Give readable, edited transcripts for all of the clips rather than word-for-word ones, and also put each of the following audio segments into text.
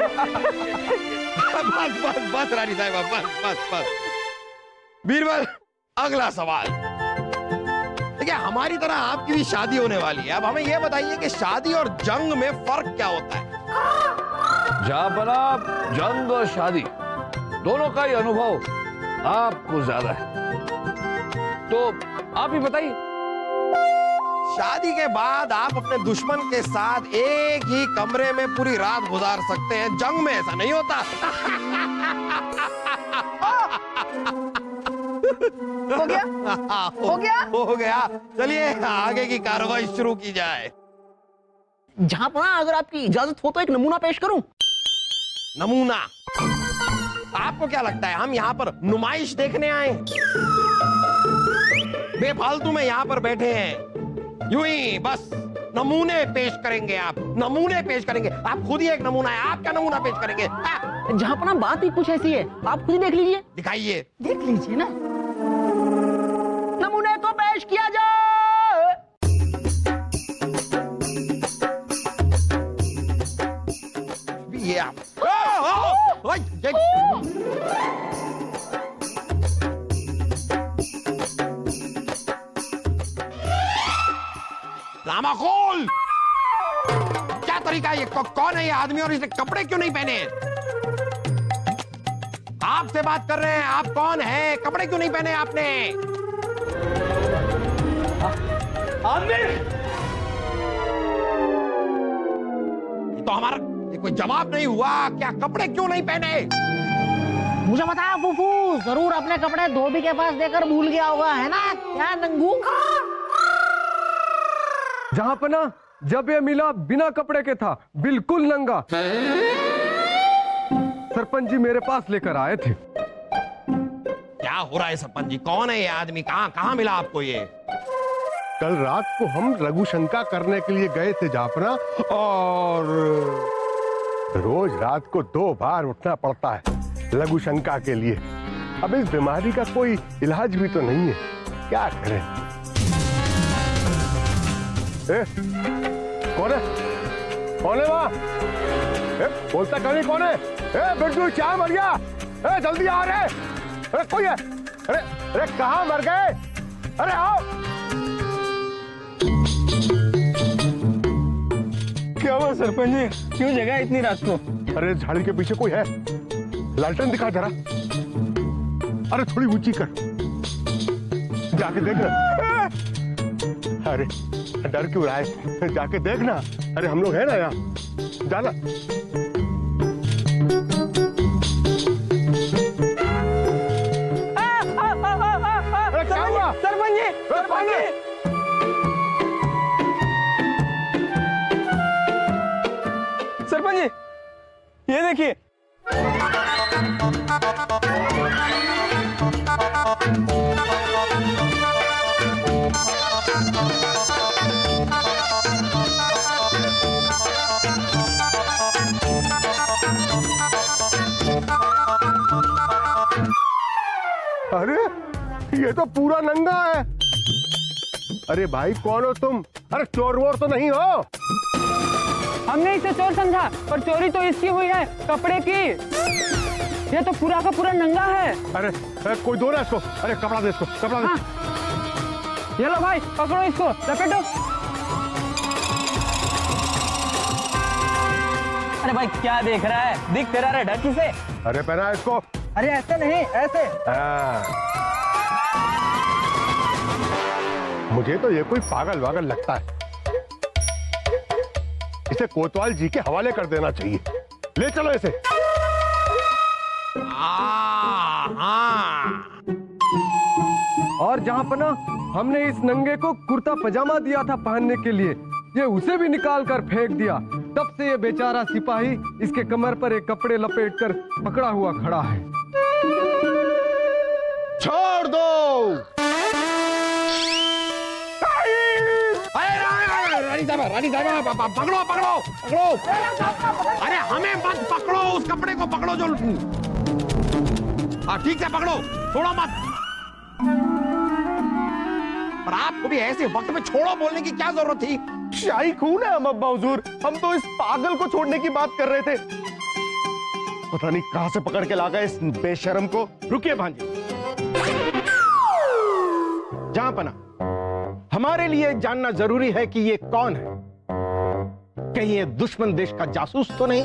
बस बस बस रानी साहिबा, बस बस बस। बीरबल, अगला सवाल। देखिए, हमारी तरह आपकी भी शादी होने वाली है। अब हमें यह बताइए कि शादी और जंग में फर्क क्या होता है? जहापना, जंग और शादी दोनों का ही अनुभव आपको ज्यादा है, तो आप ही बताइए। शादी के बाद आप अपने दुश्मन के साथ एक ही कमरे में पूरी रात गुजार सकते हैं, जंग में ऐसा नहीं होता। हो गया? हो गया? हो गया। चलिए आगे की कार्रवाई शुरू की जाए। जहापना, अगर आपकी इजाजत हो तो एक नमूना पेश करूं? नमूना? आपको क्या लगता है हम यहाँ पर नुमाइश देखने आए? बेफालतू में यहाँ पर बैठे हैं, यूं ही बस नमूने पेश करेंगे। आप नमूने पेश करेंगे, आप खुद ही एक नमूना है। आप क्या नमूना पेश करेंगे? जहापना, बात ही कुछ ऐसी है, आप खुद ही देख लीजिए। दिखाइए। देख लीजिए ना, नमूने को पेश किया जाए। ये आप रामाखोल, क्या तरीका है ये? कौन है ये आदमी और इसने कपड़े क्यों नहीं पहने? आपसे बात कर रहे हैं, आप कौन है? कपड़े क्यों नहीं पहने आपने? ये तो हमारा कोई जवाब नहीं हुआ। क्या कपड़े क्यों नहीं पहने? मुझे बताया फूफू, जरूर अपने कपड़े धोबी के पास देकर भूल गया होगा, है ना? क्या नंगू? जहापना, जब ये मिला बिना कपड़े के था, बिल्कुल नंगा। सरपंच जी मेरे पास लेकर आए थे। क्या हो रहा है सरपंच जी? कौन है ये आदमी? कहाँ मिला आपको ये? कल रात को हम लघुशंका करने के लिए गए थे जहापना, और रोज रात को 2 बार उठना पड़ता है लघुशंका के लिए। अब इस बीमारी का कोई इलाज भी तो नहीं है, क्या करें? कौन है? कौन है वहाँ? बोलता कहीं कौन है? बिरजू, चाय मर गया। जल्दी आ रहे। अरे कोई है? अरे अरे कहाँ मर गए? अरे आओ। क्या हुआ सरपंच जी, क्यों जगह इतनी रात को? अरे झाड़ी के पीछे कोई है, लालटेन दिखा जरा। अरे थोड़ी ऊंची कर, जाके देखना। अरे डर क्यों रहा है? जाके देखना। अरे हम लोग हैं ना यहाँ, जाना। अरे क्या हुआ? सरपंच जी, सरपंच जी। सरपंच जी, ये देखिए। अरे ये तो पूरा नंगा है। अरे भाई कौन हो तुम? अरे चोर वोर तो नहीं हो? हमने इसे चोर समझा, पर चोरी तो इसकी हुई है, कपड़े की। ये तो पूरा का पूरा नंगा है। अरे कोई दो ना इसको। अरे कपड़ा दे इसको, कपड़ा दे। हाँ। ये लो भाई, पकड़ो इसको, लपेटो। अरे भाई क्या देख रहा है? दिख तेरा रे ढकी से। अरे पहना इसको। अरे ऐसे नहीं, ऐसे। मुझे तो ये कोई पागल वागल लगता है, इसे कोतवाल जी के हवाले कर देना चाहिए। ले चलो इसे। और जहापना, हमने इस नंगे को कुर्ता पजामा दिया था पहनने के लिए, ये उसे भी निकाल कर फेंक दिया। तब से ये बेचारा सिपाही इसके कमर पर एक कपड़े लपेटकर पकड़ा हुआ खड़ा है। छोड़ दो। रानी साहब, पकड़ो पकड़ो पकड़ो। अरे हमें मत पकड़ो, उस कपड़े को पकड़ो जो। हाँ ठीक से पकड़ो, छोड़ो मत। पर आपको भी ऐसे वक्त में छोड़ो बोलने की क्या जरूरत थी? शाही खून है हम अब्बा हुजूर, हम तो इस पागल को छोड़ने की बात कर रहे थे। पता नहीं कहां से पकड़ के ला गए इस बेशरम को। रुकिए भांजे। जहां पना, हमारे लिए जानना जरूरी है कि ये कौन है। कहीं ये दुश्मन देश का जासूस तो नहीं,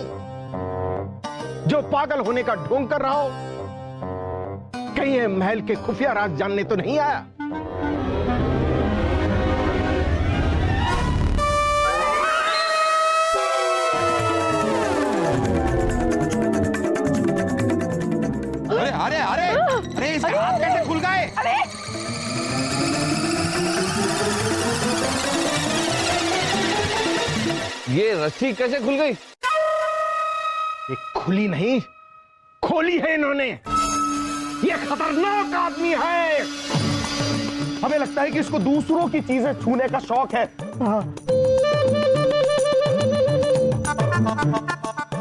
जो पागल होने का ढोंग कर रहा हो? कहीं ये महल के खुफिया राज जानने तो नहीं आया? अरे अरे अरे अरे इसके हाथ कैसे खुल गए? ये रस्सी कैसे खुल गई? ये खुली नहीं, खोली है इन्होंने। ये खतरनाक आदमी है। हमें लगता है कि इसको दूसरों की चीजें छूने का शौक है।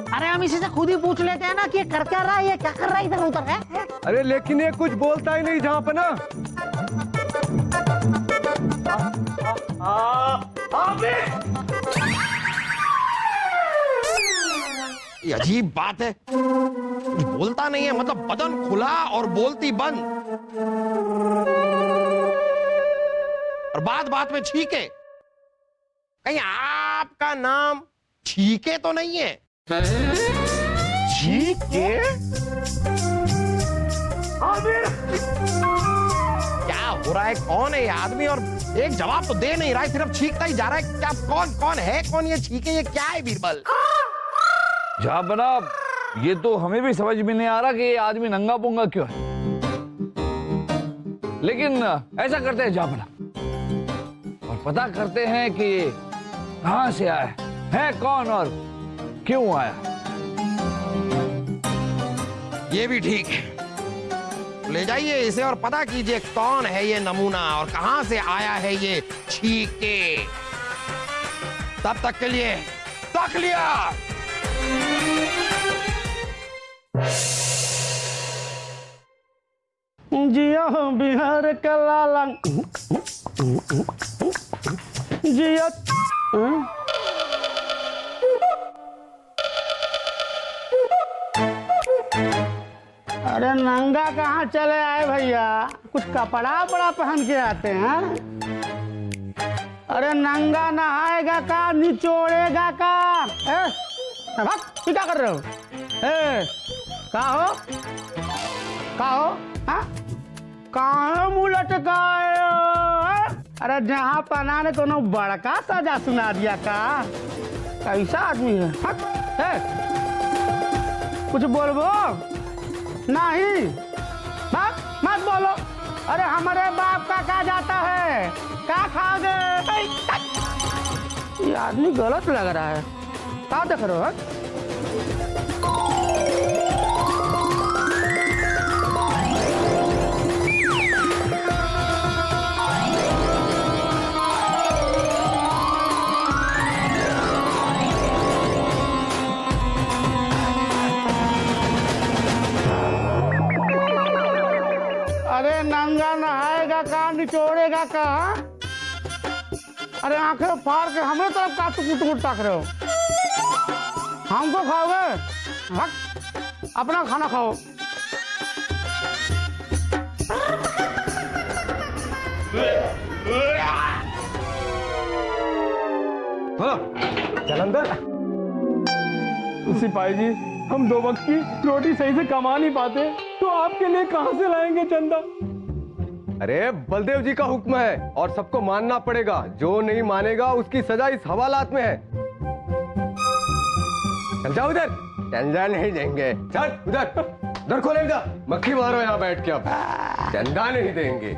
अरे हम इसी से खुद ही पूछ लेते हैं ना कि ये कर क्या रहा है, ये क्या कर रहा है इधर उधर है? अरे लेकिन ये कुछ बोलता ही नहीं जहां पना। ये अजीब बात है, कुछ बोलता नहीं है, मतलब बदन खुला और बोलती बंद। और बात बात में छीके। कहीं आपका नाम छीके तो नहीं है? छीके? क्या हो रहा है? कौन है ये आदमी? और एक जवाब तो दे नहीं रहा है, सिर्फ छीकता ही जा रहा है। क्या कौन कौन है? कौन ये छीके? ये क्या है बीरबल? जहां पनाह, ये तो हमें भी समझ में नहीं आ रहा कि ये आदमी नंगा पुंगा क्यों है। लेकिन ऐसा करते हैं जहां पनाह, और पता करते हैं कि कहां से आया है कौन और क्यों आया। ये भी ठीक है, ले जाइए इसे और पता कीजिए कौन है ये नमूना और कहां से आया है ये छीके। तब तक के लिए तक लिया। जियो बिहार का लाला जियो। अरे नंगा कहाँ चले आए भैया? कुछ कपड़ा वपड़ा पहन के आते हैं। अरे नंगा नहाएगा का निचोड़ेगा का? भाग, क्या कर रहे हो? का हो? हाँ? कहाँ मुंह लटकाए हो? अरे जहाँ पना ने कोनो बड़का सजा सुना दिया का? कैसा आदमी है? कुछ बोलबो नहीं, मत बोलो। अरे हमारे बाप का क्या जाता है? क्या खाओगे? ये आदमी गलत लग रहा है। क्या देख रहे हो? अरे नंगा नहाएगा का निचोड़ेगा का? अरे आंखें फाड़ के हमें तरफ का टुकुट ताक रहे हो? हमको खाओगे? हट, अपना खाना खाओ। जलंधर, सिपाही जी, हम 2 वक्त की रोटी सही से कमा नहीं पाते, तो आपके लिए कहां से लाएंगे चंदा? अरे बलदेव जी का हुक्म है और सबको मानना पड़ेगा। जो नहीं मानेगा उसकी सजा इस हवालात में है। चल जाओ उधर। चंदा नहीं देंगे। चल उधर, उधर खोले उधर। मक्खी मारो यहाँ बैठ के। अब चंदा नहीं देंगे।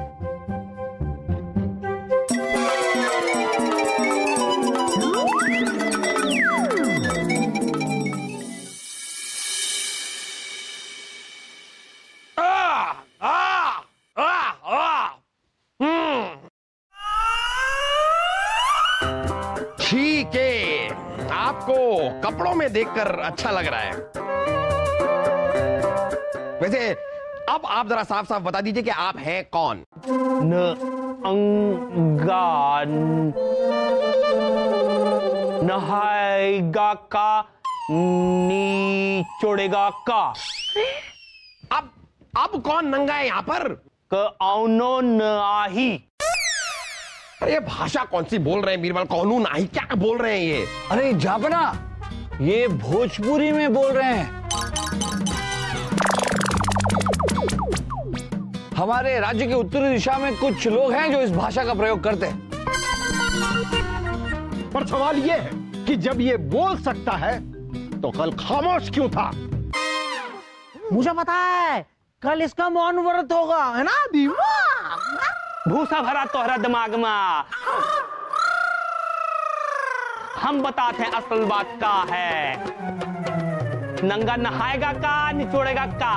ठीक है, आपको कपड़ों में देखकर अच्छा लग रहा है। वैसे अब आप जरा साफ साफ बता दीजिए कि आप हैं कौन? नहाएगा का निचोड़ेगा का। अब कौन नंगा है यहाँ पर? क औनो न आही। ये भाषा कौन सी बोल रहे हैं बीरबल? कौनू नाही क्या बोल रहे हैं ये? अरे जापना, ये भोजपुरी में बोल रहे हैं। हमारे राज्य के उत्तरी दिशा में कुछ लोग हैं जो इस भाषा का प्रयोग करते हैं। पर सवाल यह है कि जब ये बोल सकता है तो कल खामोश क्यों था? मुझे पता है, कल इसका मौन व्रत होगा, है ना भीमा? भूसा भरा तोहरा दिमाग में। हम बताते हैं असल बात का है। नंगा नहाएगा का, निचोड़ेगा का?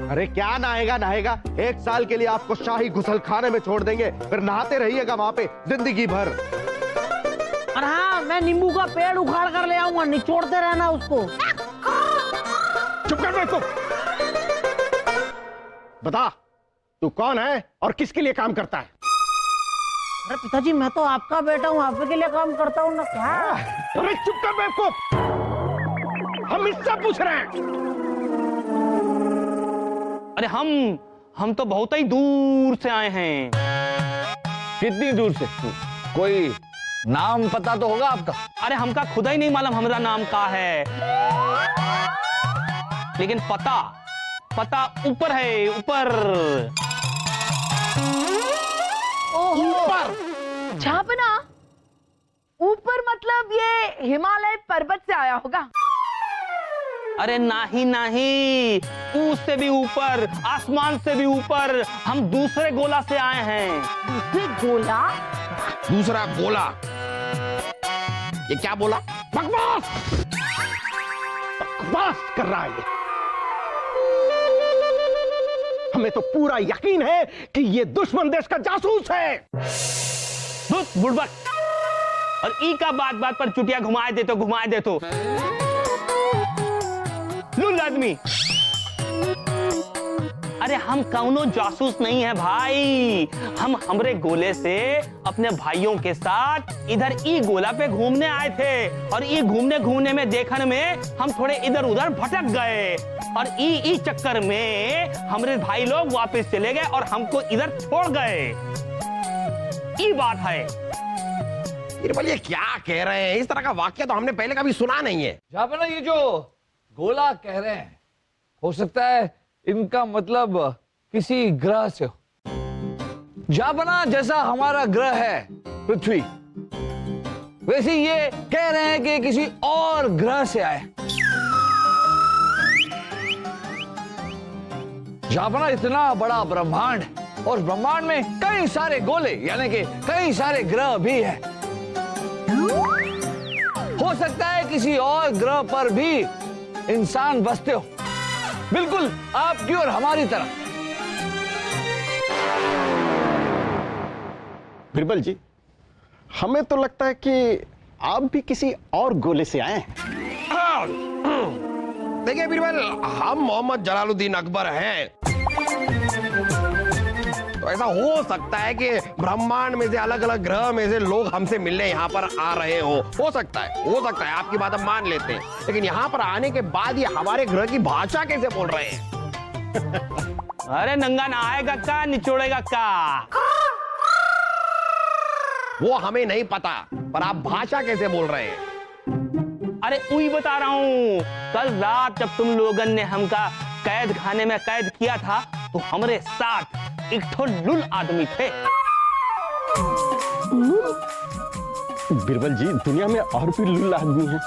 अरे क्या नहाएगा नहाएगा, 1 साल के लिए आपको शाही गुसल खाने में छोड़ देंगे, फिर नहाते रहिएगा वहां पे जिंदगी भर। और हाँ, मैं नींबू का पेड़ उखाड़ कर ले आऊंगा, निचोड़ते रहना उसको। चुप कर बे तू। बता, तू कौन है और किसके लिए काम करता है? अरे पिताजी, मैं तो आपका बेटा हूँ, आप के लिए काम करता हूँ ना क्या? अरे चुप कर बेवकूफ, हम इससे पूछ रहे हैं। अरे हम तो बहुत ही दूर से आए हैं। कितनी दूर से? कोई नाम पता तो होगा आपका? अरे हमका खुदा ही नहीं मालूम हमारा नाम का है, लेकिन पता ऊपर है, ऊपर। झापना, ऊपर मतलब ये हिमालय पर्वत से आया होगा। अरे नहीं, उससे भी ऊपर, आसमान से भी ऊपर, हम दूसरे गोला से आए हैं। दूसरे गोला? दूसरा गोला? ये क्या बोला? बकवास कर रहा है ये। हमें तो पूरा यकीन है कि ये दुश्मन देश का जासूस है। बुड़बक, और ई का बात पर चुटिया घुमाए दे तो लुल आदमी। अरे हम कौनो जासूस नहीं है भाई, हम हमरे गोले से अपने भाइयों के साथ इधर ई गोला पे घूमने आए थे, और ई घूमने में देखने में हम थोड़े इधर उधर भटक गए, और ई चक्कर में हमरे भाई लोग वापस चले गए और हमको इधर छोड़ गए। ई बात है। बीरबल ये क्या कह रहे हैं? इस तरह का वाक्य तो हमने पहले कभी सुना नहीं है। जापना, ये जो गोला कह रहे हैं, हो सकता है इनका मतलब किसी ग्रह से हो। जापना, जैसा हमारा ग्रह है पृथ्वी, वैसे ये कह रहे हैं कि किसी और ग्रह से आए। जापना, इतना बड़ा ब्रह्मांड है, और ब्रह्मांड में कई सारे गोले यानी कि कई सारे ग्रह भी हैं। हो सकता है किसी और ग्रह पर भी इंसान बसते हो, बिल्कुल आपकी और हमारी तरह। बिरबल जी, हमें तो लगता है कि आप भी किसी और गोले से आए हैं। देखिए बीरबल, हम मोहम्मद जलालुद्दीन अकबर हैं, तो ऐसा हो सकता है कि ब्रह्मांड में से अलग अलग ग्रह में से लोग हमसे मिलने यहाँ पर आ रहे हो सकता है आपकी बात हम मान लेते हैं, लेकिन यहाँ पर आने के बाद ये हमारे ग्रह की भाषा कैसे बोल रहे हैं? अरे नंगा नहाएगा का, निचोड़ेगा का? वो हमें नहीं पता, पर आप भाषा कैसे बोल रहे हैं? अरे उही बता रहा हूँ, कल रात जब तुम लोगन ने हमका कैद खाने में कैद किया था, तो हमरे साथ एक ठो लुल आदमी थे। बिरबल जी, दुनिया में और भी लुल आदमी हैं।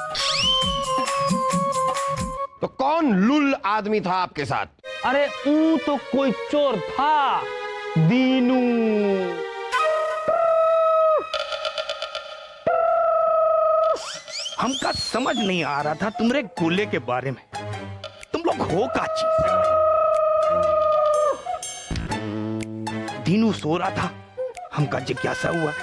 तो कौन लुल आदमी था आपके साथ? अरे वो तो कोई चोर था, दीनू। हमका समझ नहीं आ रहा था तुम्हारे गोले के बारे में, तुम लोग हो का चीज? दीनू सो रहा था, हमका जिज्ञासा हुआ।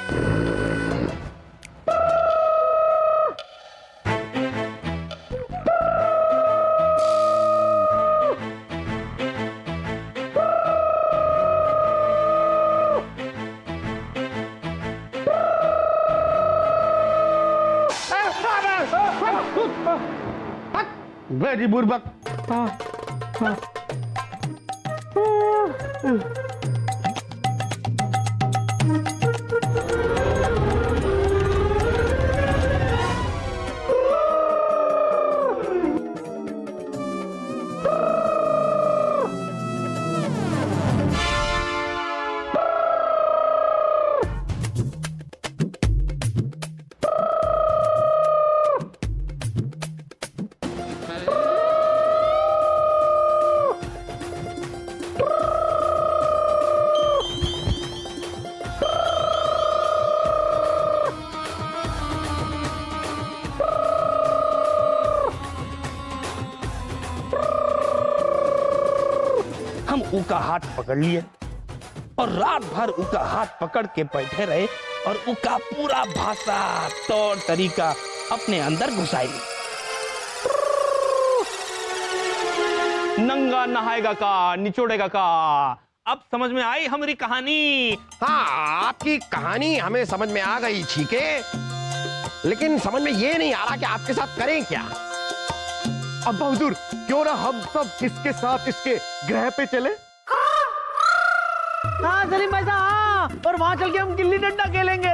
वेरी बुर्बक। हम ऊका हाथ पकड़ लिए और रात भर ऊका हाथ पकड़ के बैठे रहे और ऊका पूरा भाषा तौर तरीका अपने अंदर घुसाई ली। नंगा नहाएगा का निचोड़ेगा का। अब समझ में आई हमारी कहानी। हाँ, आपकी कहानी हमें समझ में आ गई छीके, लेकिन समझ में ये नहीं आ रहा कि आपके साथ करें क्या। अब हुजूर, क्यों ना हम सब इसके साथ इसके ग्रह पे चले? हाँ सलीम भाई साहब, हाँ, और वहां चल के हम गिल्ली डंडा खेलेंगे।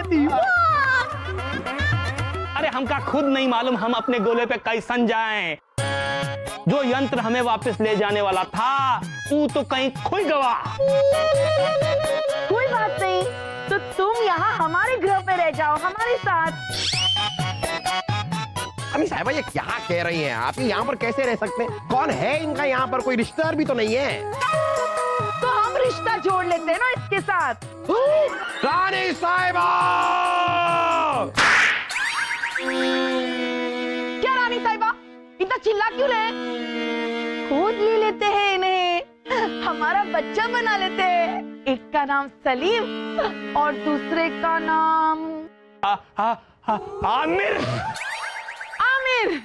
अरे हमका खुद नहीं मालूम हम अपने गोले पे कैसन जाएं। जो यंत्र हमें वापस ले जाने वाला था वो तो कहीं खोई गवा। कोई बात नहीं, तो तुम यहाँ हमारे ग्रह पे रह जाओ हमारे साथ। अभी साहिबा ये क्या कह रही हैं आप? यहाँ पर कैसे रह सकते हैं? कौन है इनका यहाँ पर? कोई रिश्तेदार भी तो नहीं है। तो हम रिश्ता जोड़ लेते हैं ना इसके साथ। रानी साहिबा! क्या रानी साहिबा, इतना चिल्ला क्यों रहे? गोद ले लेते हैं इन्हें, हमारा बच्चा बना लेते हैं। एक का नाम सलीम और दूसरे का नाम आमिर। आमिर,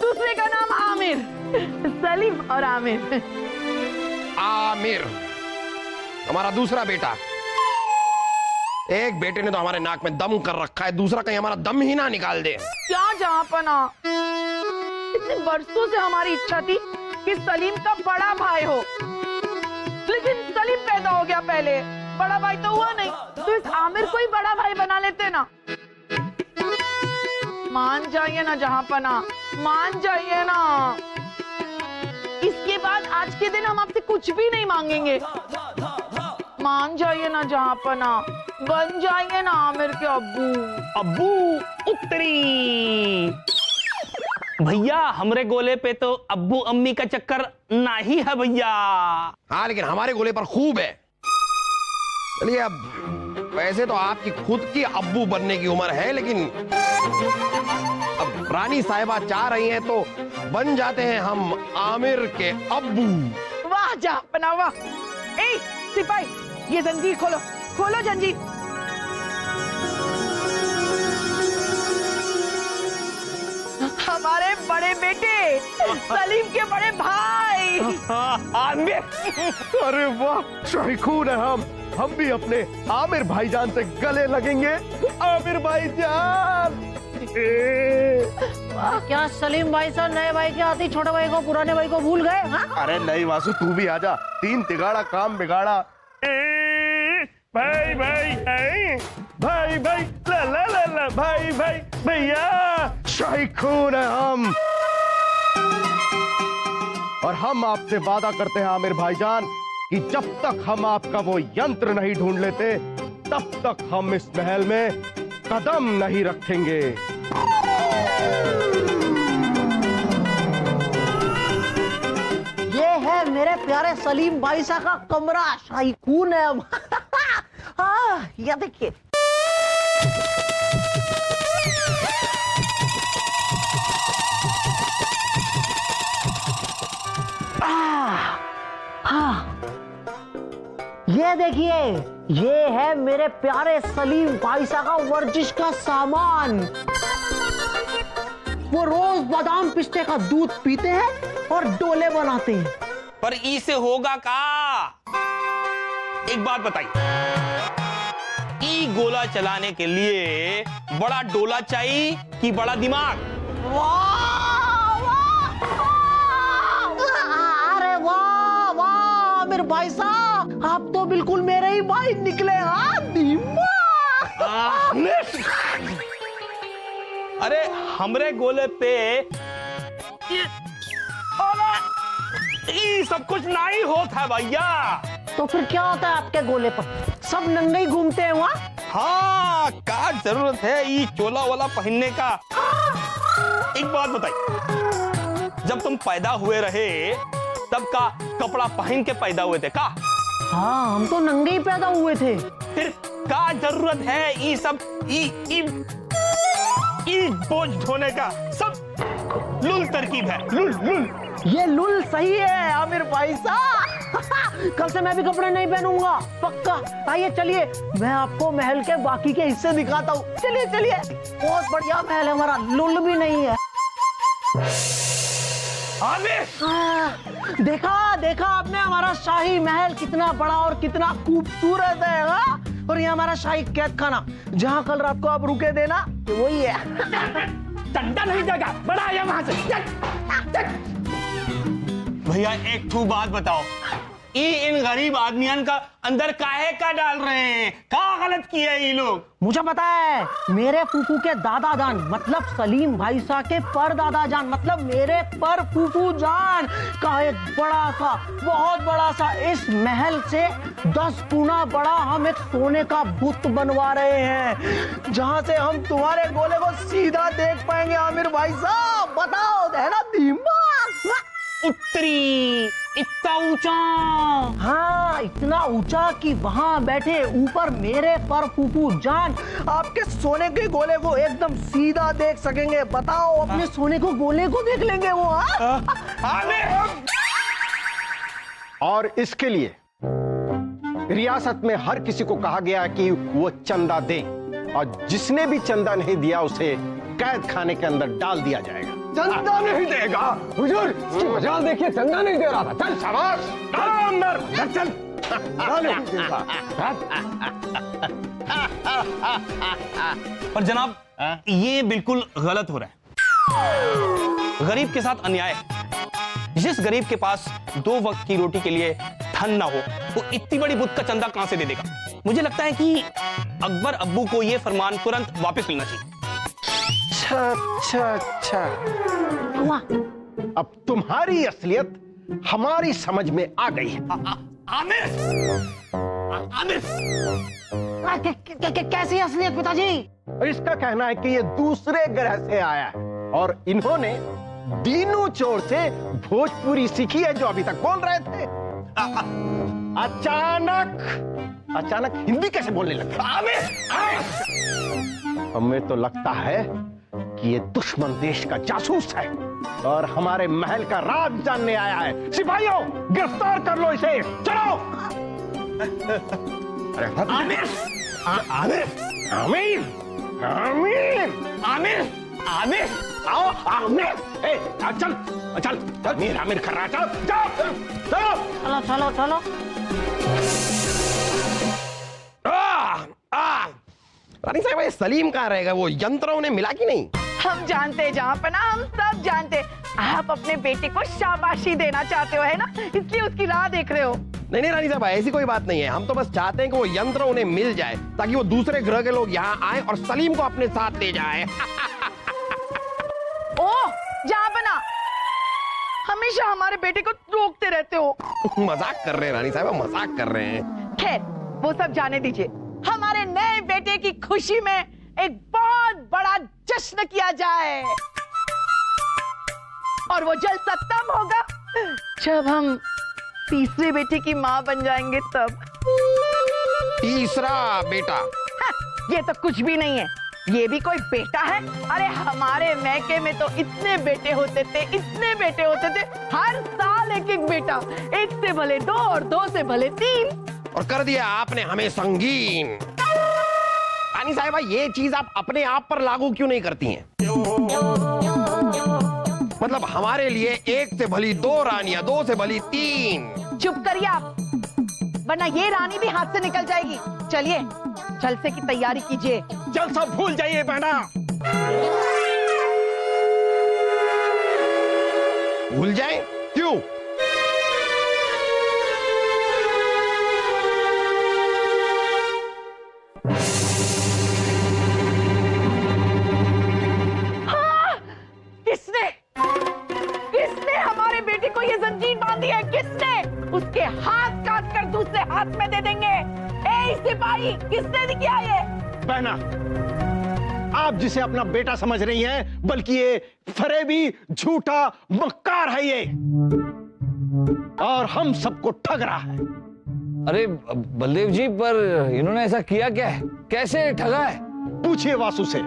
दूसरे का नाम आमिर। सलीम और आमिर। आमिर हमारा दूसरा बेटा। एक बेटे ने तो हमारे नाक में दम कर रखा है, दूसरा कहीं हमारा दम ही ना निकाल दे। क्या जहाँपना, इतने वर्षों से हमारी इच्छा थी कि सलीम का बड़ा भाई हो, लेकिन सलीम पैदा हो गया पहले, बड़ा भाई तो हुआ नहीं। तो इस आमिर को ही बड़ा भाई बना लेते ना। मान जाइए ना जहाँपना, मान जाइए ना। इसके बाद आज के दिन हम आपसे कुछ भी नहीं मांगेंगे। मान जाइए ना जहाँपना, बन जाइए ना आमिर के अब्बू। अब्बू उत्तरी भैया, हमरे गोले पे तो अब्बू अम्मी का चक्कर नहीं है भैया। हाँ, लेकिन हमारे गोले पर खूब है। चलिए, अब वैसे तो आपकी खुद की अब्बू बनने की उम्र है, लेकिन अब रानी साहिबा चाह रही हैं तो बन जाते हैं हम आमिर के अब्बू। वाह जहाँपना वाह। ए सिपाही, ये जंजीर खोलो, खोलो जंजीर। हमारे बड़े बेटे सलीम के बड़े भाई आमिर। अरे वाह, शाही खून है हम भी अपने आमिर भाईजान से गले लगेंगे। आमिर भाईजान। क्या सलीम भाई साहब नए भाई के आते ही छोटे भाई को, पुराने भाई को भूल गए? हाँ? अरे नहीं वासु, तू भी आजा। तीन तिगाड़ा काम बिगाड़ा। भाई भाई भाई भाई ला ला ला ला भाई भाई भैया। शाही खून है हम, और हम आपसे वादा करते हैं आमिर भाईजान कि जब तक हम आपका वो यंत्र नहीं ढूंढ लेते तब तक हम इस महल में कदम नहीं रखेंगे। ये है मेरे प्यारे सलीम भाई साहब का कमरा, शाही खून है अब। हाँ, ये देखिए। हाँ, ये देखिए, ये है मेरे प्यारे सलीम भाई साहब का वर्जिश का सामान। वो रोज बादाम पिस्ते का दूध पीते हैं और डोले बनाते हैं। पर इसे होगा का? एक बात बताइए, ई गोला चलाने के लिए बड़ा डोला चाहिए कि बड़ा दिमाग? वाह, भाई साहब, आप तो बिल्कुल मेरे ही भाई निकले। हाँ दिमाग। अरे हमरे गोले पे ये सब कुछ नहीं होता भैया। तो फिर क्या होता है आपके गोले पर? सब नंगे ही घूमते हैं वहाँ? हाँ, का जरूरत है ये चोला वाला पहनने का। एक बात बताइए, जब तुम पैदा हुए रहे तब का कपड़ा पहन के पैदा हुए थे का? हाँ, हम तो नंगे ही पैदा हुए थे। फिर का जरूरत है ये सब ये बोझ ढोने का? सब लुल तरकीब है, लुल लुल। ये लुल सही है आमिर भाई साहब। कल से मैं भी कपड़े नहीं पहनूंगा, पक्का। आइए चलिए, मैं आपको महल के बाकी के हिस्से दिखाता हूँ। चलिए चलिए, बहुत बढ़िया महल है हमारा, लुल भी नहीं है। देखा देखा आपने हमारा शाही महल कितना बड़ा और कितना खूबसूरत है। हाँ? और ये हमारा शाही कैद खाना, जहाँ कल रात को आप रुके थे ना, वही है। डंडा नहीं देगा, बड़ा आया वहां से। भैया एक ठू बात बताओ, इन गरीब आदमियन का अंदर काहे का डाल रहे हैं? का गलत किया ये लोग? मुझे पता है, मेरे फूफू के दादा जान मतलब सलीम भाई साहब के पर दादा जान मतलब मेरे पर फूफू जान का एक बड़ा सा, बहुत बड़ा सा इस महल से 10 गुना बड़ा हम एक सोने का बुत बनवा रहे हैं, जहां से हम तुम्हारे गोले को सीधा देख पाएंगे। आमिर भाई साहब बताओ, है ना दिमाग? उत्तरी इतना ऊंचा? हाँ, इतना ऊंचा कि वहां बैठे ऊपर मेरे पर फूफू जान आपके सोने के गोले को एकदम सीधा देख सकेंगे। बताओ, अपने सोने को गोले को देख लेंगे वो। और इसके लिए रियासत में हर किसी को कहा गया कि वो चंदा दे, और जिसने भी चंदा नहीं दिया उसे कैद खाने के अंदर डाल दिया जाएगा। चंदा नहीं देगा हुजूर, इसकी मजाल देखिए, चंदा नहीं दे रहा था। चल शाबाश, डालो अंदर, चल पर जनाब ये बिल्कुल गलत हो रहा है। गरीब के साथ अन्याय है। जिस गरीब के पास 2 वक्त की रोटी के लिए धन ना हो, वो इतनी बड़ी बुत का चंदा कहां से दे देगा? मुझे लगता है कि अकबर अब्बू को ये फरमान तुरंत वापस लेना चाहिए। अच्छा, अब तुम्हारी असलियत हमारी समझ में आ गई है। आमिर, आमिर, कैसी असलियत पिताजी? इसका कहना है कि ये दूसरे ग्रह से आया है और इन्होंने दीनू चोर से भोजपुरी सीखी है, जो अभी तक बोल रहे थे। अचानक हिंदी कैसे बोलने लगे? हमें तो लगता है कि ये दुश्मन देश का जासूस है और हमारे महल का राज जानने आया है। सिपाहियों, गिरफ्तार कर लो इसे, चलो। आमिर, आमिर, आमिर, आमिर, आमिर, आमिर, आओ आमिर, चल चल चल, मेरा आमिर कर रहा है, चलो चलो चलो चलो चलो। रानी साहब, ये सलीम कहाँ रहेगा? वो यंत्र उन्हें मिला कि नहीं? हम जानते जहाँ पर ना, हम सब जानते। आप अपने बेटे को शाबाशी देना चाहते हो, है ना? इसलिए उसकी राह देख रहे हो। नहीं रानी साहब, ऐसी कोई बात नहीं है। हम तो बस चाहते हैं कि वो यंत्र उन्हें मिल जाए, ताकि वो दूसरे ग्रह के लोग यहाँ आए और सलीम को अपने साथ ले जाए। ओह, जहाँ बना, हमेशा हमारे बेटे को रोकते रहते हो। मजाक कर रहे हैं रानी साहब, मजाक कर रहे हैं। खैर, वो सब जाने दीजिए। हमारे नए बेटे की खुशी में एक बहुत बड़ा जश्न किया जाए, और वो जलसा तब होगा जब हम तीसरे बेटे की माँ बन जाएंगे, तब। तीसरा बेटा? हाँ, ये तो कुछ भी नहीं है, ये भी कोई बेटा है? अरे हमारे मैके में तो इतने बेटे होते थे, इतने बेटे होते थे, हर साल एक एक बेटा, 1 से भले 2 और 2 से भले 3। और कर दिया आपने हमें संगीन। रानी साहिबा, ये चीज आप अपने आप पर लागू क्यों नहीं करती हैं? मतलब हमारे लिए 1 से भली 2 रानियां, 2 से भली 3। चुप करिए आप, वरना ये रानी भी हाथ से निकल जाएगी। चलिए, जलसे की तैयारी कीजिए। जलसा भूल जाइए बेटा। भूल जाए? क्यों? को ये जंजीर बांधी है किसने? उसके हाथ काट कर दूसरे हाथ में दे देंगे। ए सिपाही, किसने किया ये? बहना, आप जिसे अपना बेटा समझ रही हैं, बल्कि ये फरेबी, झूठा, मक्कार है ये, और हम सबको ठग रहा है। अरे बलदेव जी, पर इन्होंने ऐसा किया क्या है? कैसे ठगा है? पूछिए वासु से,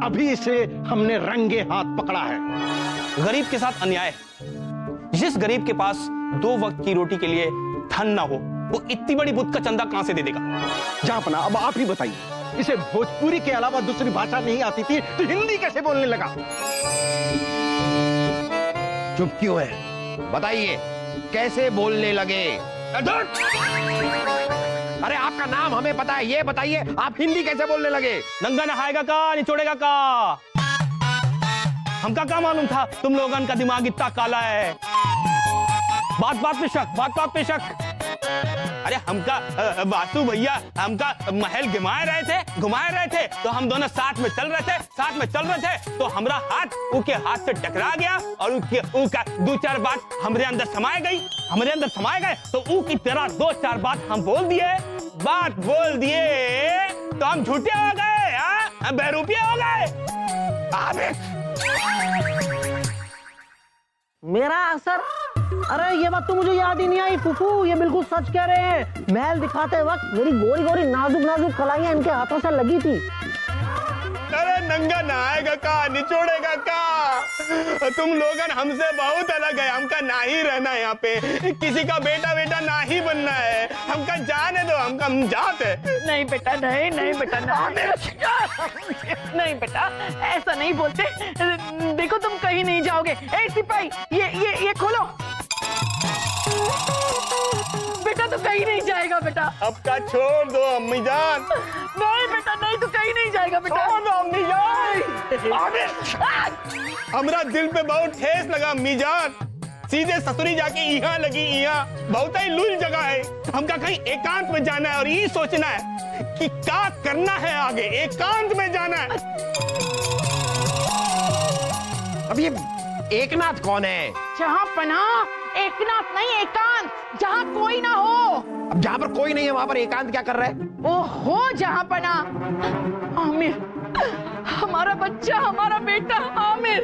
अभी इसे हमने रंगे हाथ पकड़ा है। गरीब के साथ अन्याय है। जिस गरीब के पास 2 वक्त की रोटी के लिए धन ना हो, वो इतनी बड़ी बुत का चंदा कहां से दे देगा? जापना, अब आप ही बताइए, इसे भोजपुरी के अलावा दूसरी भाषा नहीं आती थी तो हिंदी कैसे बोलने लगा? चुप क्यों है? बताइए, कैसे बोलने लगे? अरे आपका नाम हमें पता है, ये बताइए आप हिंदी कैसे बोलने लगे? नंगा नहाएगा का, निचोड़ेगा का? हमका क्या मालूम था तुम लोगों का दिमाग इतना काला है? बात बात पे शक, बात बात पे शक। अरे हमका वासु भैया हमका महल घुमाए रहे थे तो हम दोनों साथ में चल रहे थे तो हमारा हाथ उनके हाथ से टकरा गया और उनका 2-4 बात हमरे अंदर समाए गए तो उनकी तरह 2-4 बात हम बोल दिए तो हम झूठे हो गए, हम बेरूपिये हो गए। मेरा असर? अरे ये बात तो मुझे याद ही नहीं आई फूफू, ये बिल्कुल सच कह रहे हैं। महल दिखाते वक्त मेरी गोरी गोरी नाजुक नाजुक कलाइयां इनके हाथों से लगी थी। अरे नंगा नहाएगा का, निचोड़ेगा का? तुम लोगन हमसे बहुत अलग है। हमका ना ही रहना है यहाँ पे, किसी का बेटा ना ही बनना है। हमका जाने दो, हम जाते। नहीं बेटा, नहीं बेटा, नहीं बेटा, ऐसा नहीं बोलते। देखो तुम कहीं नहीं जाओगे। ए सिपाही, ये खोलो। बेटा तू कहीं नहीं जाएगा बेटा। अब का छोड़ दो अम्मी जान। नहीं बेटा नहीं, तू कहीं नहीं जाएगा बेटा। छोड़ दो अम्मी जान। हमरा दिल पे बहुत ठेस लगा अम्मी जान। सीधे ससुरी जाके यहाँ लगी, यहाँ बहुत ही लूल जगह है। हमका कहीं एकांत में जाना है और ये सोचना है कि क्या करना है आगे। एकांत में जाना है। अब ये एकनाथ कौन है? जहाँ पनाह, एकनाथ नहीं एकांत, जहाँ कोई ना हो। अब जहाँ पर कोई नहीं है वहां पर एकांत क्या कर रहा है? ओहो, जहाँ पनाह। आमिर, हमारा बच्चा, हमारा बेटा आमिर।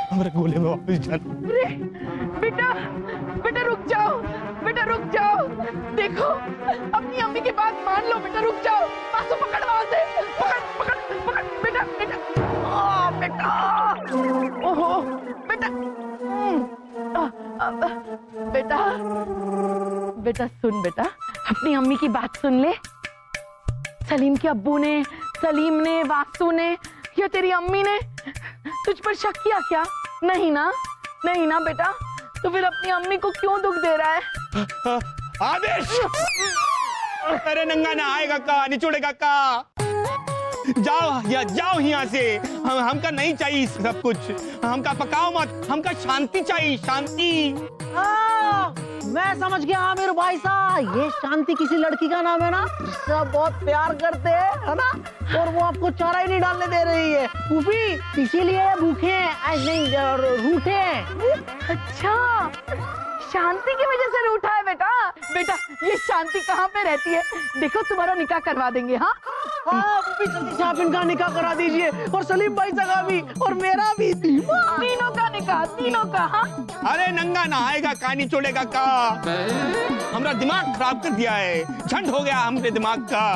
हमारे गोले में वापस जाना। बेटा रुक जाओ। देखो अपनी अम्मी की बात मान लो बेटा, रुक जाओ। पासो पकड़ वहां से, पकड़ बेटा। बेटा, ओहो बेटा। बेटा सुन बेटा, अपनी अम्मी की बात सुन ले। सलीम के अब्बू ने, सलीम ने, वासु ने या तेरी अम्मी ने तुझ पर शक किया क्या? नहीं ना बेटा, तो फिर अपनी अम्मी को क्यों दुख दे रहा है? आदेश! अरे नंगा ना आएगा का, निचोड़ेगा का? जाओ यहाँ से। हमका नहीं चाहिए सब कुछ। हमका पकाओ मत, हमका शांति चाहिए, शांति। मैं समझ गया आमिर भाई साहब, ये शांति किसी लड़की का नाम है ना, जिससे आप बहुत प्यार करते हैं, है ना? और वो आपको चारा ही नहीं डालने दे रही है फूफी, इसीलिए भूखे हैं, रूठे हैं। अच्छा, शांति की वजह से रूठा है बेटा। ये शांति कहाँ पे रहती है? देखो तुम्हारा निकाह करवा देंगे। हाँ फूफी, जल्दी से आप इनका निकाह करा दीजिए, और सलीम भाई का भी, और मेरा भी। तीनों का निकाह, तीनों का। हाँ अरे नंगा नहाएगा का, निचोड़ेगा का? हमारा दिमाग खराब कर दिया है, झंड हो गया हमरे दिमाग का।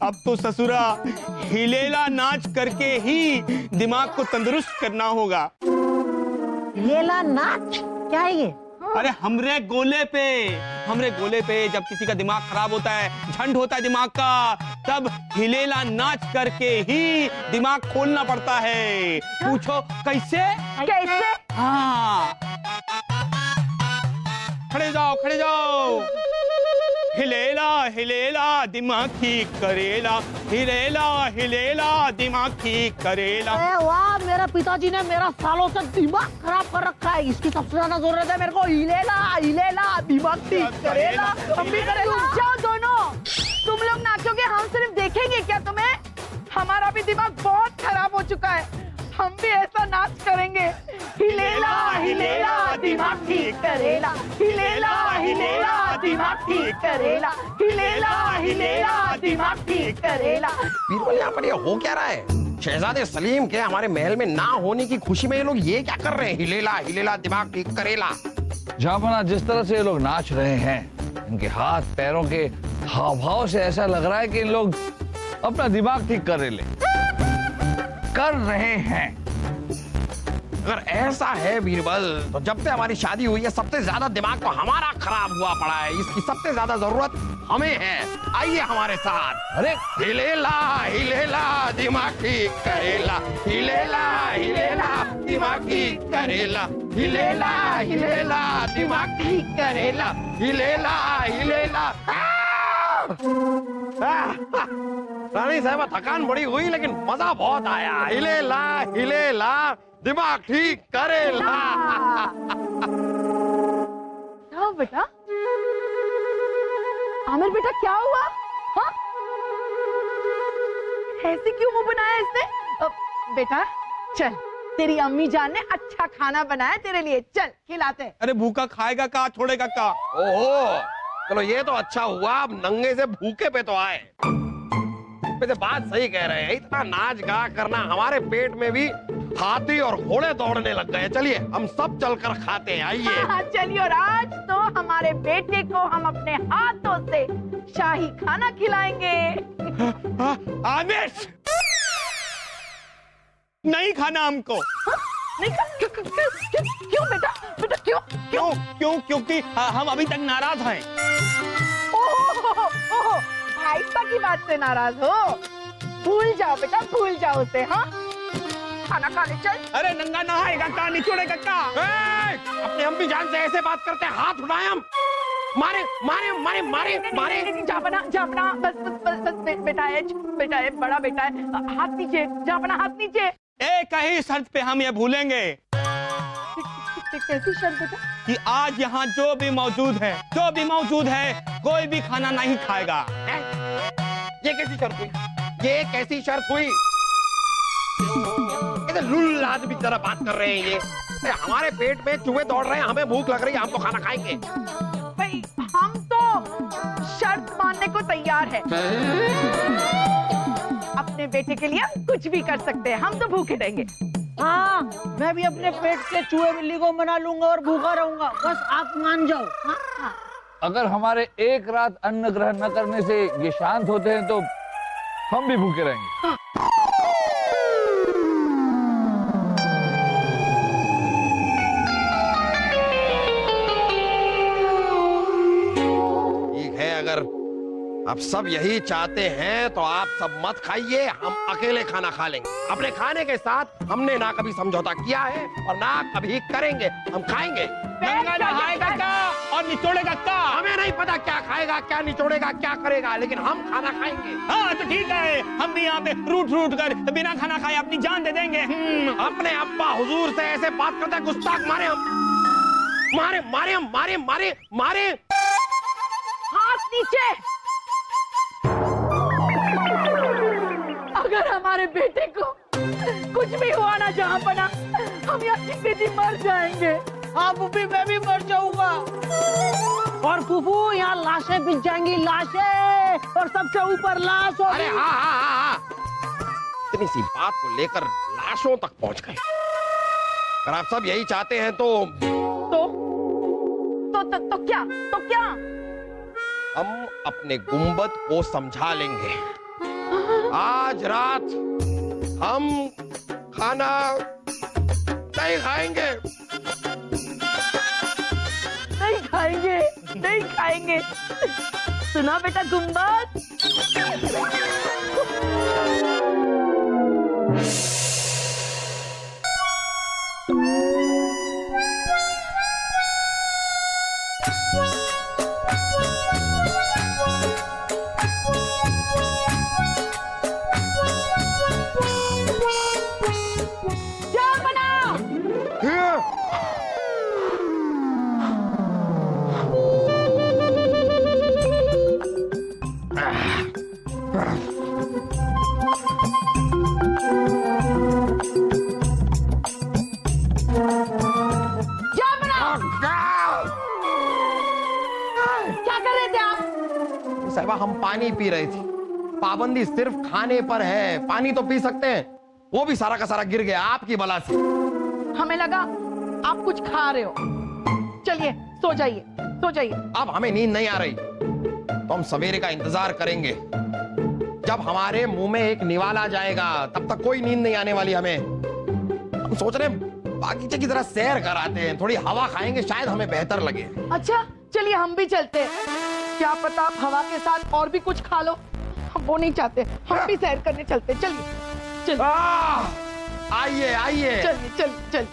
अब तो ससुरा हिलेला नाच करके ही दिमाग को तंदुरुस्त करना होगा। हिलेला नाच क्या है ये? अरे हमरे गोले पे जब किसी का दिमाग खराब होता है, झंड होता है दिमाग का, तब हिलेला नाच करके ही दिमाग खोलना पड़ता है। पूछो कैसे? हाँ, खड़े जाओ। हिलेला दिमाग ठीक करेला, हिलेला दिमाग ठीक करेला। अरे वाह, मेरे पिताजी ने मेरा सालों से दिमाग खराब कर रखा है। इसकी सबसे ज्यादा जरूरत है मेरे को। हिलेला दिमाग ठीक करेला। रुक जाओ दोनों। तुम लोग नाचोगे, हम सिर्फ देखेंगे क्या तुम्हें? भी दिमाग बहुत खराब हो चुका है। हम भी ऐसा नाच करेंगे, हिलेला हिलेला दिमाग ठीक करेला, हिलेला हिलेला दिमाग ठीक करेला, हिलेला हिलेला दिमाग ठीक करेला। बीरबल यहाँ पर ये हो क्या रहा है? शहजादे सलीम के हमारे महल में ना होने की खुशी में ये लोग ये क्या कर रहे हैं? हिलेला हिलेला दिमाग ठीक करेला। जहां जिस तरह से ये लोग नाच रहे हैं, इनके हाथ पैरों के हाव भाव से ऐसा लग रहा है कि इन लोग अपना दिमाग ठीक कर रहे हैं। अगर ऐसा है बीरबल, तो जब से हमारी शादी हुई है सबसे ज्यादा दिमाग तो हमारा खराब हुआ पड़ा है। इसकी सबसे ज्यादा जरूरत हमें है। आइए हमारे साथ। अरे हिलेला हिलेला दिमाग ठीक करेला, हिलेला हिलेला दिमाग ठीक करेला, हिलेला हिलेला दिमाग ठीक करेला, हिलेला हिलेला। रानी साहब थकान बड़ी हुई लेकिन मजा बहुत आया। हिलेला हिलेला दिमाग ठीक करेला। क्या बेटा? आमिर बेटा क्या हुआ? हाँ? ऐसे क्यों मुंह बनाया इसने? बेटा चल, तेरी अम्मी जान ने अच्छा खाना बनाया तेरे लिए, चल खिलाते हैं। अरे भूखा खाएगा का, छोड़ेगा का? ओहो, चलो ये तो अच्छा हुआ, अब नंगे से भूखे पे तो आए। वैसे बात सही कह रहे हैं, इतना नाच गा करना हमारे पेट में भी हाथी और घोड़े दौड़ने लग गए। चलिए हम सब चलकर खाते हैं, आइए। हाँ, चलिए। और आज तो हमारे बेटे को हम अपने हाथों से शाही खाना खिलाएंगे। आमिर, नहीं खाना हमको। नहीं क्यों बेटा? बेटा क्यों? क्यों? क्योंकि हम अभी तक नाराज हैं। ओहो, भाईसा की बात से नाराज हो? भूल जाओ बेटा, भूल जाओ उसे। हाँ, खाना खाने चल। अरे नंगा नहाएगा का, निचोड़ेगा का? अपने अम्मी जान से ऐसे बात करते हैं, हाथ उठाए हम। मारे मारे मारे मारे मारे। जापना बस बेटा है, बड़ा बेटा है। हाथ नीचे जापना, हाथ नीचे। एक ही शर्त पे हम ये भूलेंगे कैसी शर्त बेटा? कि आज यहाँ जो भी मौजूद है कोई भी खाना नहीं खाएगा। ये कैसी शर्त हुई? ये कैसी शर्त हुई? ये लुल्ल आदमी की तरह बात कर रहे हैं ये। हमारे पेट में चूहे दौड़ रहे हैं, हमें भूख लग रही है, हम तो खाना खाएंगे। भाई हम तो शर्त मानने को तैयार है। अपने बेटे के लिए हम कुछ भी कर सकते हैं, हम तो भूखे रहेंगे। हाँ, मैं भी अपने पेट के चूहे बिल्ली को मना लूंगा और भूखा रहूंगा, बस आप मान जाओ। हाँ। अगर हमारे एक रात अन्न ग्रहण न करने से ये शांत होते हैं तो हम भी भूखे रहेंगे। ठीक है, अगर आप सब यही चाहते हैं तो आप सब मत खाइए, हम अकेले खाना खा लेंगे। अपने खाने के साथ हमने ना कभी समझौता किया है और ना कभी करेंगे। हम खाएंगे। नंगा नहाएगा का और निचोड़ेगा का? हमें नहीं पता क्या खाएगा, क्या निचोड़ेगा, क्या करेगा, लेकिन हम खाना खाएंगे। हाँ तो ठीक है, हम भी यहाँ पे रूट कर बिना खाना खाए अपनी जान दे देंगे। अपने अब्बा हुजूर से ऐसे बात करते हैं, गुस्ताख। मारे हम, मारे मारे हम, मारे मारे मारे। हाथ नीचे। अगर हमारे बेटे को कुछ भी हुआ ना जहाँ बना, हम यहाँ जीते मर जाएंगे। हाँ फूफी, मैं भी मर जाऊंगा। और फूफू, यहाँ लाशें बिछ जाएंगी, लाशें, और सबसे ऊपर लाश होगी। अरे हाँ, इतनी सी बात को लेकर लाशों तक पहुंच गए। अगर आप सब यही चाहते हैं तो क्या? हम अपने गुंबद को समझा लेंगे। आज रात हम खाना नहीं खाएंगे। नहीं खाएंगे। सुना बेटा गुंबद? हम पानी पी रहे थे। पाबंदी सिर्फ खाने पर है, पानी तो पी सकते हैं, वो भी सारा का सारा गिर गया आपकी बला से। हमें लगा आप कुछ खा रहे हो। चलिए सो जाइए, सो जाइए। अब हमें नींद नहीं आ रही, तो हम सवेरे का इंतजार करेंगे जब हमारे मुंह में एक निवाला जाएगा। तब तक कोई नींद नहीं आने वाली हमें। हम सोच रहे हैं बागीचे की तरह सैर कराते हैं, थोड़ी हवा खाएंगे, शायद हमें बेहतर लगे। अच्छा चलिए हम भी चलते हैं। क्या पता आप हवा के साथ और भी कुछ खा लो, हम वो नहीं चाहते। हम भी सैर करने चलते, चलिए चलिए। आइए आइए। चलिए चलिए चलिए।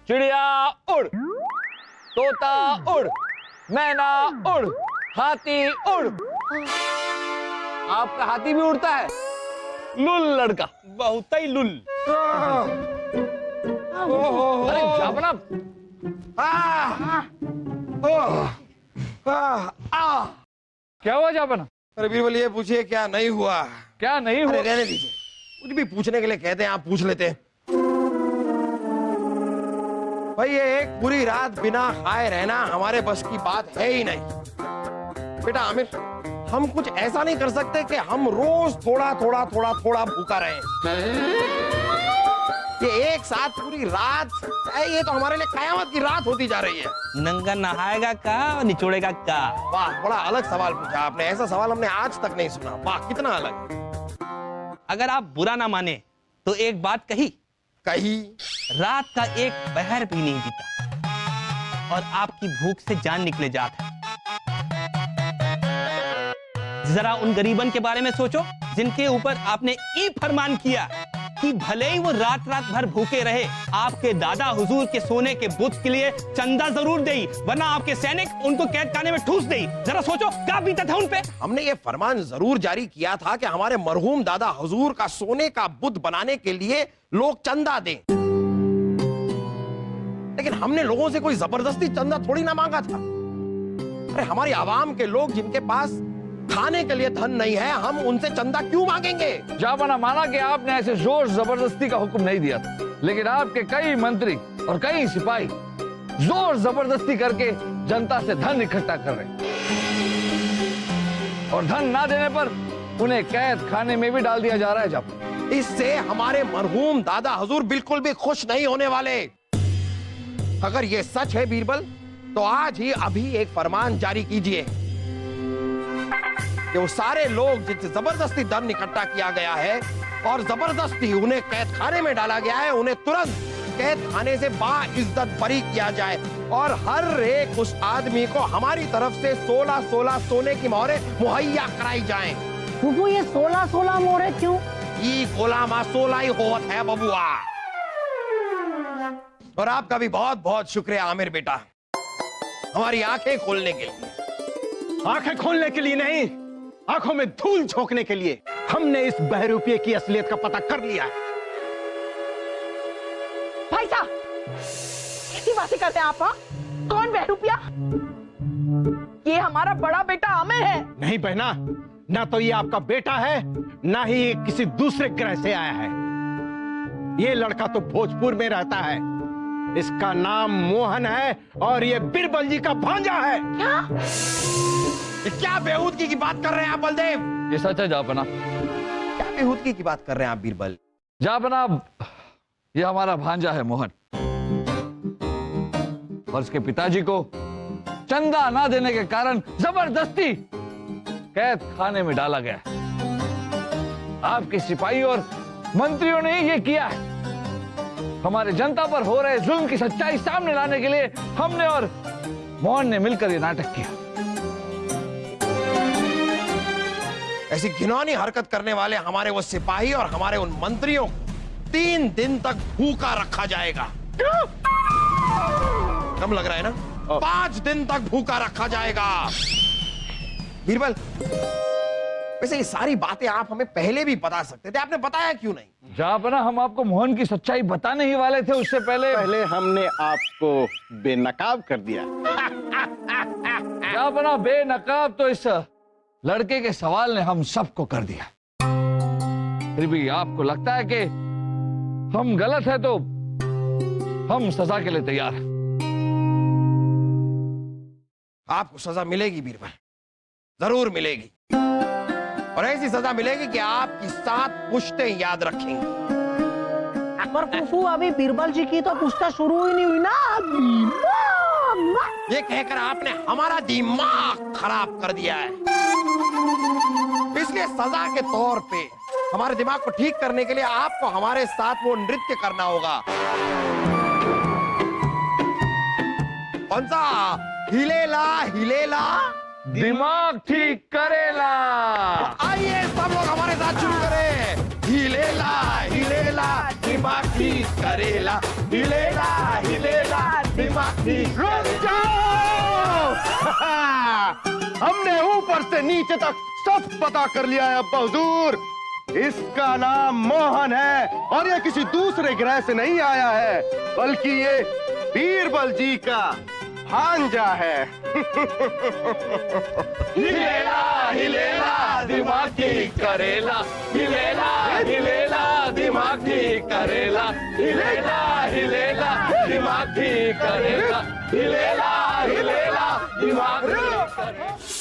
चिड़िया उड़, तोता उड़, मैना उड़, हाथी उड़। आपका हाथी भी उड़ता है? लुल लड़का, बहुत ही लुल। अरे जापना, क्या हुआ जापना? अरे बीरबल ये पूछिए क्या नहीं हुआ? क्या नहीं हुआ? अरे रहने दीजिए, कुछ भी पूछने के लिए कहते हैं आप पूछ लेते हैं। भाई ये एक पूरी रात बिना खाए रहना हमारे बस की बात है ही नहीं। बेटा आमिर, हम कुछ ऐसा नहीं कर सकते कि हम रोज थोड़ा थोड़ा थोड़ा थोड़ा भूखा रहें। ये एक साथ पूरी रात, ये तो हमारे लिए कयामत की रात होती जा रही है। नंगा नहाएगा का और निचोड़ेगा का? वाह, बड़ा अलग सवाल पूछा आपने, ऐसा सवाल हमने आज तक नहीं सुना। वाह कितना अलग। अगर आप बुरा ना माने तो एक बात कही रात का एक पहर भी नहीं बीता और आपकी भूख से जान निकले जात है। जरा उन गरीबन के बारे में सोचो जिनके ऊपर आपने ई फरमान किया कि भले ही वो रात रात भर भूखे रहे, आपके दादा हुजूर के सोने के बुत के लिए चंदा जरूर दे, वरना आपके सैनिक उनको कैद खाने में ठूस दे। जरा सोचो क्या बीता था उन पे। हमने ये फरमान जरूर जारी किया था कि हमारे मरहूम दादा हुजूर का सोने का बुत बनाने के लिए लोग चंदा दें, लेकिन हमने लोगों से कोई जबरदस्ती चंदा थोड़ी ना मांगा था। अरे हमारी आवाम के लोग जिनके पास खाने के लिए धन नहीं है, हम उनसे चंदा क्यों मांगेंगे? जापना, माना कि आपने ऐसे जोर जबरदस्ती का हुक्म नहीं दिया था, लेकिन आपके कई मंत्री और कई सिपाही जोर जबरदस्ती करके जनता से धन इकट्ठा कर रहे हैं, और धन ना देने पर उन्हें कैद खाने में भी डाल दिया जा रहा है। जब इससे हमारे मरहूम दादा हुजूर बिल्कुल भी खुश नहीं होने वाले। अगर ये सच है बीरबल, तो आज ही अभी एक फरमान जारी कीजिए कि वो सारे लोग जिनसे जबरदस्ती धन इकट्ठा किया गया है और जबरदस्ती उन्हें कैद खाने में डाला गया है, उन्हें तुरंत कैद खाने से बाइज्जत बरी किया जाए, और हर एक उस आदमी को हमारी तरफ से 16-16 सोने की मोहरें मुहैया कराई जाएं। फूफू ये 16-16 मोहरें क्यों? ये गोलामा 16 ही होत है बबुआ। और आपका भी बहुत बहुत शुक्रिया आमिर बेटा, हमारी आंखें खोलने के लिए। आंखें खोलने के लिए नहीं, आंखों में धूल झोंकने के लिए। हमने इस बहरूपिये की असलियत का पता कर लिया है। भाई साहब कैसी बातें करते हैं आप? हाँ? कौन बहरूपिया? ये हमारा बड़ा बेटा आमिर है। नहीं बहना, ना तो ये आपका बेटा है, ना ही ये किसी दूसरे ग्रह से आया है। ये लड़का तो भोजपुर में रहता है, इसका नाम मोहन है और ये बिरबल जी का भांजा है। क्या बेहूदगी की बात कर रहे हैं आप बलदेव? ये सच है जापना। क्या बेहूदगी की बात कर रहे हैं आप बीरबल? जापना, ये हमारा भांजा है मोहन, और उसके पिताजी को चंदा ना देने के कारण जबरदस्ती कैद खाने में डाला गया है। आपके सिपाही और मंत्रियों ने ये किया है। हमारे जनता पर हो रहे जुल्म की सच्चाई सामने लाने के लिए हमने और मोहन ने मिलकर ये नाटक किया। ऐसी घिनौनी हरकत करने वाले हमारे वो सिपाही और हमारे उन मंत्रियों को 3 दिन तक भूखा रखा जाएगा। कम लग रहा है ना? 5 दिन तक भूखा रखा जाएगा। बीरबल, वैसे ये सारी बातें आप हमें पहले भी बता सकते थे, आपने बताया क्यों नहीं? जापना, हम आपको मोहन की सच्चाई बताने ही वाले थे, उससे पहले हमने आपको बेनकाब कर दिया। जापना, बेनकाब तो इस लड़के के सवाल ने हम सबको कर दिया। फिर भी आपको लगता है कि हम गलत है, तो हम सजा के लिए तैयार हैं। आपको सजा मिलेगी बीरबल, जरूर मिलेगी। और ऐसी सजा मिलेगी कि आपकी 7 पुश्तें याद रखेंगी। पर फूफू अभी बीरबल जी की तो पुश्ता शुरू ही नहीं हुई ना। ये कहकर आपने हमारा दिमाग खराब कर दिया है, इसलिए सजा के तौर पे हमारे दिमाग को ठीक करने के लिए आपको हमारे साथ वो नृत्य करना होगा। कौन सा? हिलेला हिलेला दिमाग ठीक करेला। आइए सब लोग हमारे साथ शुरू करें। हिलेला हिलेला दिमाग ठीक करेला, हिलेला हिलेला दिमाग ठीक करेला। हमने ऊपर से नीचे तक सब पता कर लिया है अब्बा हुजूर। इसका नाम मोहन है और ये किसी दूसरे ग्रह से नहीं आया है, बल्कि ये बीरबल जी का भांजा है। हिलेला हिलेला दिमाग ठीक करेला, हिलेला हिलेला दिमाग ठीक करेला, हिलेला हिलेला दिमाग ठीक करेला, हिलेला हिलेला दिमाग ठीक करेला।